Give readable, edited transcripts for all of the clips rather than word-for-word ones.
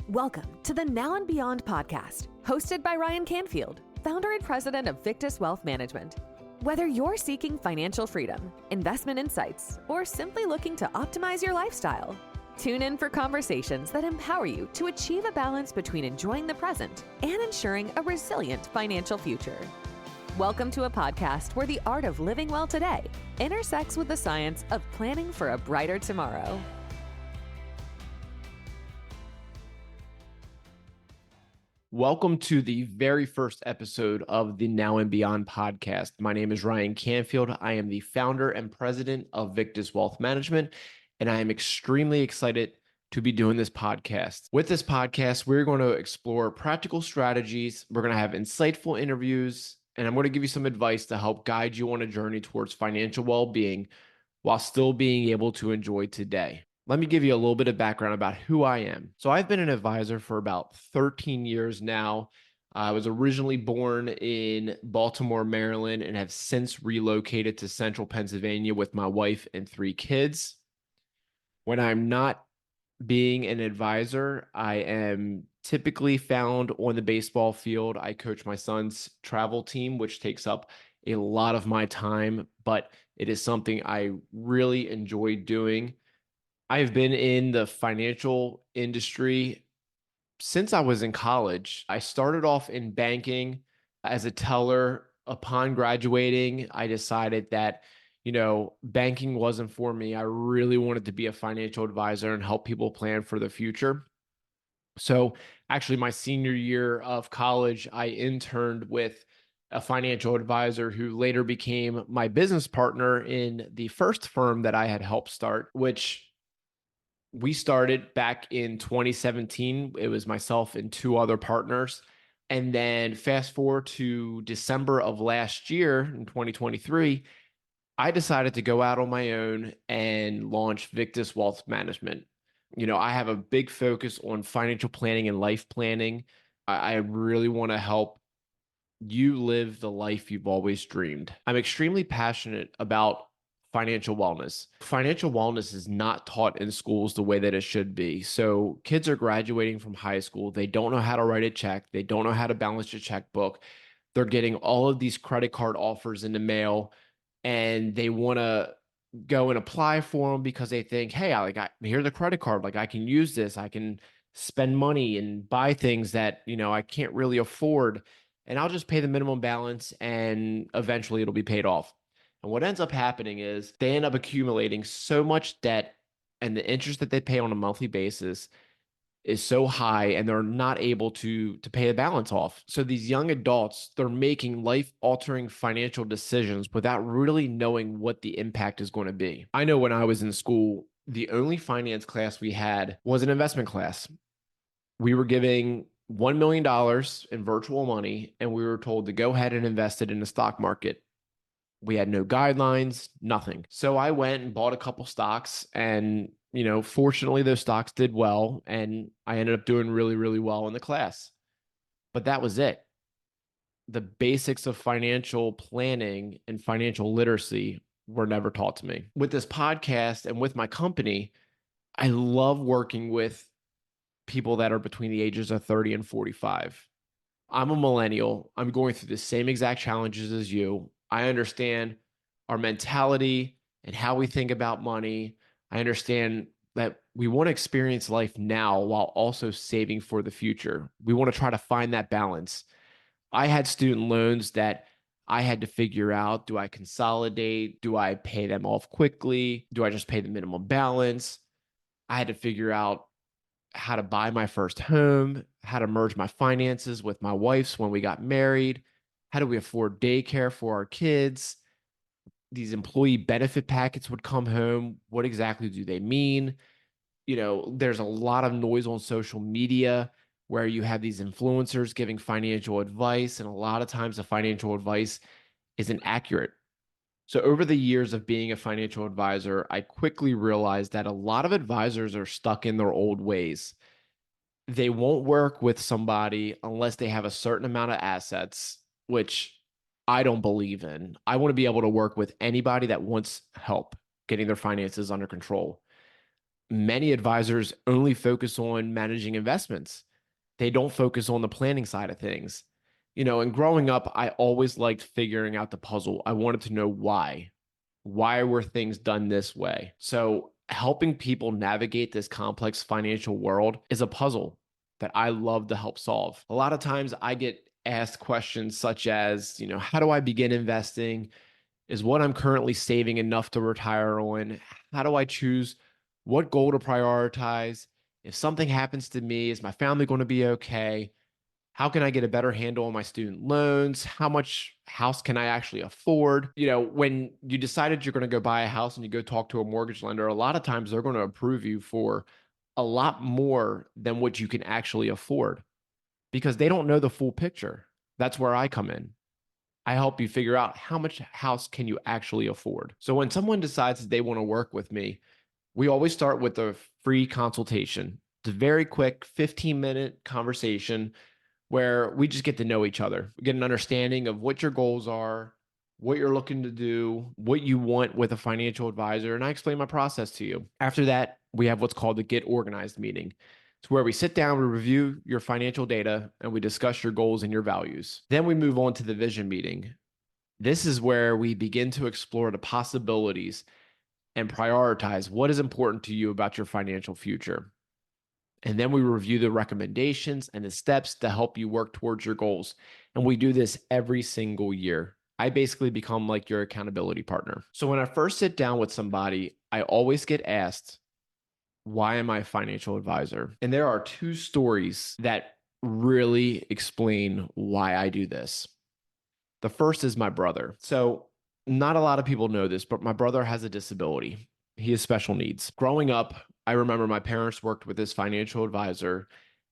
Welcome to the Now and Beyond podcast, hosted by Ryan Canfield, founder and president of Victus Wealth Management. Whether you're seeking financial freedom, investment insights, or simply looking to optimize your lifestyle, tune in for conversations that empower you to achieve a balance between enjoying the present and ensuring a resilient financial future. Welcome to a podcast where the art of living well today intersects with the science of planning for a brighter tomorrow. Welcome to the very first episode of the Now and Beyond podcast. My name is Ryan Canfield. I am the founder and president of Victus Wealth Management, and I am extremely excited to be doing this podcast. With this podcast, we're going to explore practical strategies. We're going to have insightful interviews, and I'm going to give you some advice to help guide you on a journey towards financial well-being while still being able to enjoy today. Let me give you a little bit of background about who I am. So I've been an advisor for about 13 years now. I was originally born in Baltimore, Maryland, and have since relocated to central Pennsylvania with my wife and 3 kids. When I'm not being an advisor, I am typically found on the baseball field. I coach my son's travel team, which takes up a lot of my time, but it is something I really enjoy doing. I've been in the financial industry since I was in college. I started off in banking as a teller. Upon graduating, I decided that, banking wasn't for me. I really wanted to be a financial advisor and help people plan for the future. So actually, my senior year of college, I interned with a financial advisor who later became my business partner in the first firm that I had helped start, which we started back in 2017. It was myself and 2 other partners. And then fast forward to December of last year in 2023, I decided to go out on my own and launch Victus Wealth Management. I have a big focus on financial planning and life planning. I really want to help you live the life you've always dreamed. I'm extremely passionate about financial wellness. Financial wellness is not taught in schools the way that it should be. So kids are graduating from high school. They don't know how to write a check. They don't know how to balance a checkbook. They're getting all of these credit card offers in the mail, and they want to go and apply for them because they think, hey, here's a credit card. I can use this. I can spend money and buy things that, I can't really afford. And I'll just pay the minimum balance and eventually it'll be paid off. And what ends up happening is they end up accumulating so much debt, and the interest that they pay on a monthly basis is so high, and they're not able to pay the balance off. So these young adults, they're making life-altering financial decisions without really knowing what the impact is going to be. I know when I was in school, the only finance class we had was an investment class. We were giving $1 million in virtual money, and we were told to go ahead and invest it in the stock market. We had no guidelines, nothing. So I went and bought a couple stocks, and, fortunately those stocks did well, and I ended up doing really, really well in the class. But that was it. The basics of financial planning and financial literacy were never taught to me. With this podcast and with my company, I love working with people that are between the ages of 30 and 45. I'm a millennial. I'm going through the same exact challenges as you. I understand our mentality and how we think about money. I understand that we want to experience life now while also saving for the future. We want to try to find that balance. I had student loans that I had to figure out, do I consolidate? Do I pay them off quickly? Do I just pay the minimum balance? I had to figure out how to buy my first home, how to merge my finances with my wife's when we got married. How do we afford daycare for our kids? These employee benefit packets would come home. What exactly do they mean? There's a lot of noise on social media where you have these influencers giving financial advice, and a lot of times the financial advice isn't accurate. So over the years of being a financial advisor, I quickly realized that a lot of advisors are stuck in their old ways. They won't work with somebody unless they have a certain amount of assets, which I don't believe in. I want to be able to work with anybody that wants help getting their finances under control. many advisors only focus on managing investments. They don't focus on the planning side of things. And growing up, I always liked figuring out the puzzle. I wanted to know why. Why were things done this way? So helping people navigate this complex financial world is a puzzle that I love to help solve. A lot of times I get asked questions such as, how do I begin investing? Is what I'm currently saving enough to retire on? How do I choose what goal to prioritize? If something happens to me, is my family going to be okay? How can I get a better handle on my student loans? How much house can I actually afford? When you decided you're going to go buy a house and you go talk to a mortgage lender, a lot of times they're going to approve you for a lot more than what you can actually afford because they don't know the full picture. That's where I come in. I help you figure out how much house can you actually afford. So when someone decides that they want to work with me, we always start with a free consultation. It's a very quick 15-minute conversation where we just get to know each other. We get an understanding of what your goals are, what you're looking to do, what you want with a financial advisor, and I explain my process to you. After that, we have what's called the Get Organized meeting. It's where we sit down, we review your financial data, and we discuss your goals and your values. Then we move on to the vision meeting. This is where we begin to explore the possibilities and prioritize what is important to you about your financial future. And then we review the recommendations and the steps to help you work towards your goals. And we do this every single year. I basically become like your accountability partner. So when I first sit down with somebody, I always get asked, why am I a financial advisor? And there are two stories that really explain why I do this. The first is my brother. So not a lot of people know this, but my brother has a disability. He has special needs. Growing up, I remember my parents worked with this financial advisor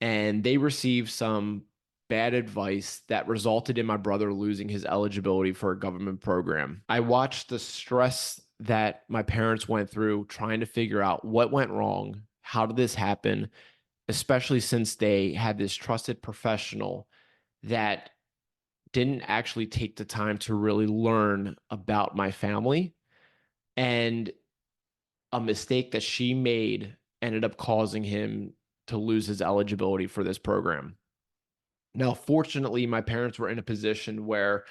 and they received some bad advice that resulted in my brother losing his eligibility for a government program. I watched the stress that my parents went through trying to figure out what went wrong, how did this happen, especially since they had this trusted professional that didn't actually take the time to really learn about my family. And a mistake that she made ended up causing him to lose his eligibility for this program. Now, fortunately, my parents were in a position where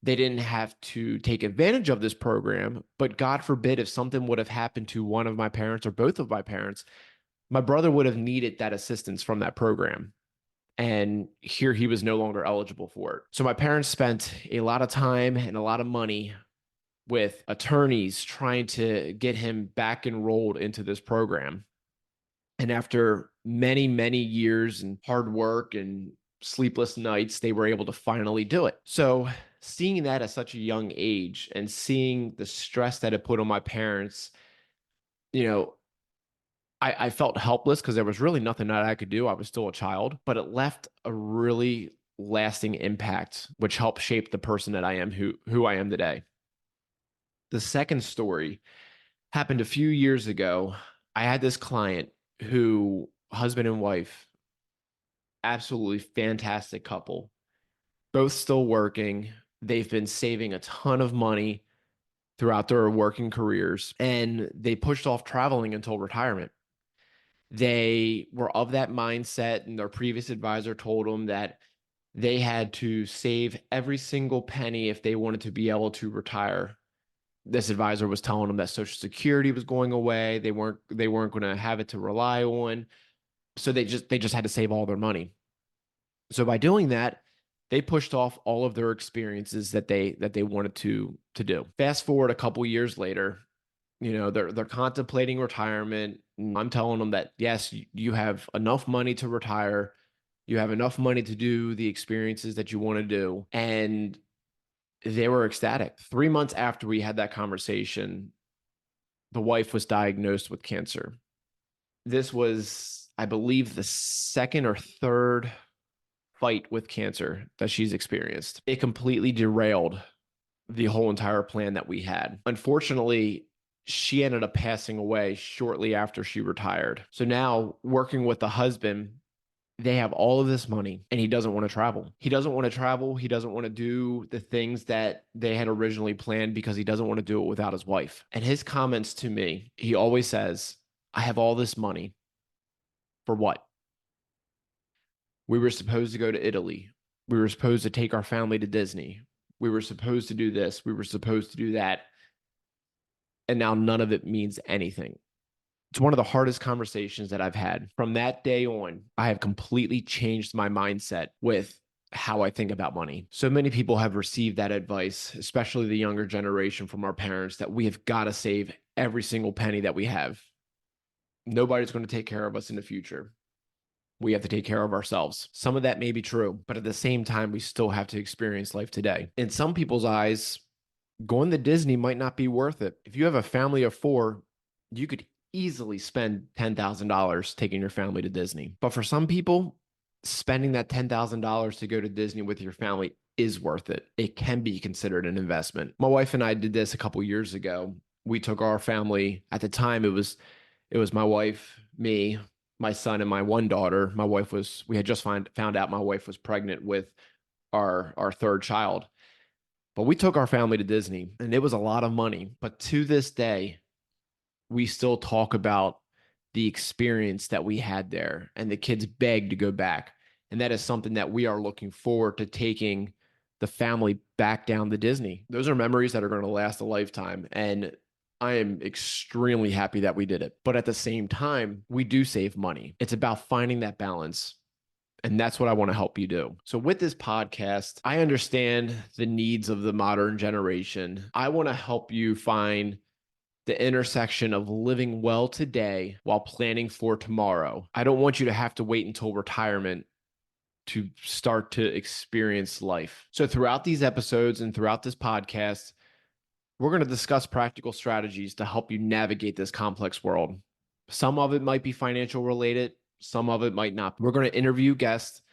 they didn't have to take advantage of this program, but God forbid if something would have happened to one of my parents or both of my parents, my brother would have needed that assistance from that program. And here he was no longer eligible for it. So my parents spent a lot of time and a lot of money with attorneys trying to get him back enrolled into this program. And after many, many years and hard work and sleepless nights, they were able to finally do it. So seeing that at such a young age and seeing the stress that it put on my parents, you know, I felt helpless because there was really nothing that I could do. I was still a child, but it left a really lasting impact, which helped shape the person that I am, who I am today. The second story happened a few years ago. I had this client who, husband and wife, absolutely fantastic couple, both still working. They've been saving a ton of money throughout their working careers, and they pushed off traveling until retirement. They were of that mindset, and their previous advisor told them that they had to save every single penny if they wanted to be able to retire. This advisor was telling them that Social Security was going away. They weren't going to have it to rely on. So they just had to save all their money. So by doing that, they pushed off all of their experiences that they wanted to do. Fast forward a couple years later, they're contemplating retirement. I'm telling them that yes, you have enough money to retire. You have enough money to do the experiences that you want to do. And they were ecstatic. 3 months after we had that conversation, the wife was diagnosed with cancer. This was, I believe, the second or third fight with cancer that she's experienced. It completely derailed the whole entire plan that we had. Unfortunately, she ended up passing away shortly after she retired. So now, working with the husband, they have all of this money and he doesn't want to travel. He doesn't want to travel. He doesn't want to do the things that they had originally planned because he doesn't want to do it without his wife. And his comments to me, he always says, I have all this money. For what? We were supposed to go to Italy. We were supposed to take our family to Disney. We were supposed to do this. We were supposed to do that. And now none of it means anything. It's one of the hardest conversations that I've had. From that day on, I have completely changed my mindset with how I think about money. So many people have received that advice, especially the younger generation from our parents, that we have got to save every single penny that we have. Nobody's going to take care of us in the future. We have to take care of ourselves. Some of that may be true, but at the same time, we still have to experience life today. In some people's eyes, going to Disney might not be worth it. If you have a family of 4, you could easily spend $10,000 taking your family to Disney. But for some people, spending that $10,000 to go to Disney with your family is worth it. It can be considered an investment. My wife and I did this a couple years ago. We took our family, at the time, it was my wife, me, my son, and my one daughter. We had just found out my wife was pregnant with our 3rd child. But we took our family to Disney, and it was a lot of money. But to this day, we still talk about the experience that we had there, and the kids begged to go back. And that is something that we are looking forward to, taking the family back down to Disney. Those are memories that are going to last a lifetime. And I am extremely happy that we did it. But at the same time, we do save money. It's about finding that balance. And that's what I want to help you do. So with this podcast, I understand the needs of the modern generation. I want to help you find the intersection of living well today while planning for tomorrow. I don't want you to have to wait until retirement to start to experience life. So throughout these episodes and throughout this podcast, we're going to discuss practical strategies to help you navigate this complex world. Some of it might be financial related. Some of it might not. We're going to interview guests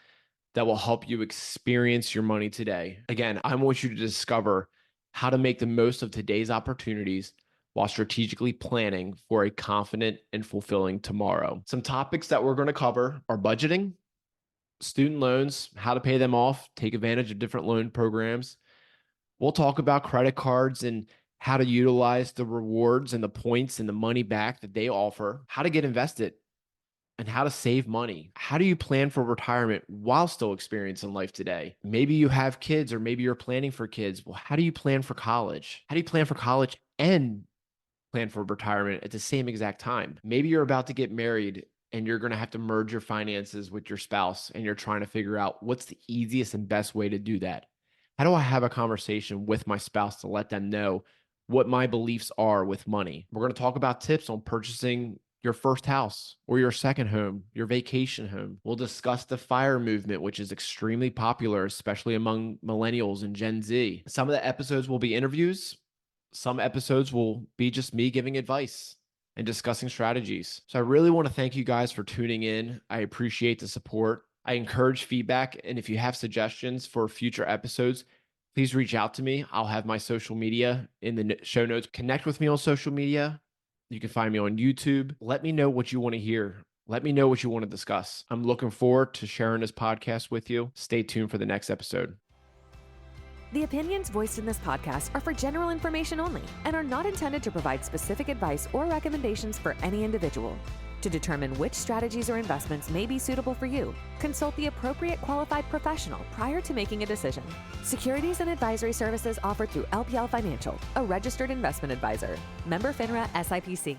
that will help you experience your money today. Again, I want you to discover how to make the most of today's opportunities while strategically planning for a confident and fulfilling tomorrow. Some topics that we're going to cover are budgeting, student loans, how to pay them off, take advantage of different loan programs. We'll talk about credit cards and how to utilize the rewards and the points and the money back that they offer, how to get invested, and how to save money. How do you plan for retirement while still experiencing life today? Maybe you have kids, or maybe you're planning for kids. Well, how do you plan for college? How do you plan for college and plan for retirement at the same exact time? Maybe you're about to get married and you're going to have to merge your finances with your spouse, and you're trying to figure out what's the easiest and best way to do that. How do I have a conversation with my spouse to let them know what my beliefs are with money? We're going to talk about tips on purchasing your first house or your second home, your vacation home. We'll discuss the FIRE movement, which is extremely popular, especially among millennials and Gen Z. Some of the episodes will be interviews. Some episodes will be just me giving advice and discussing strategies. So I really want to thank you guys for tuning in. I appreciate the support. I encourage feedback. And if you have suggestions for future episodes, please reach out to me. I'll have my social media in the show notes. Connect with me on social media. You can find me on YouTube. Let me know what you want to hear. Let me know what you want to discuss. I'm looking forward to sharing this podcast with you. Stay tuned for the next episode. The opinions voiced in this podcast are for general information only and are not intended to provide specific advice or recommendations for any individual. To determine which strategies or investments may be suitable for you, consult the appropriate qualified professional prior to making a decision. Securities and advisory services offered through LPL Financial, a registered investment advisor. Member FINRA SIPC.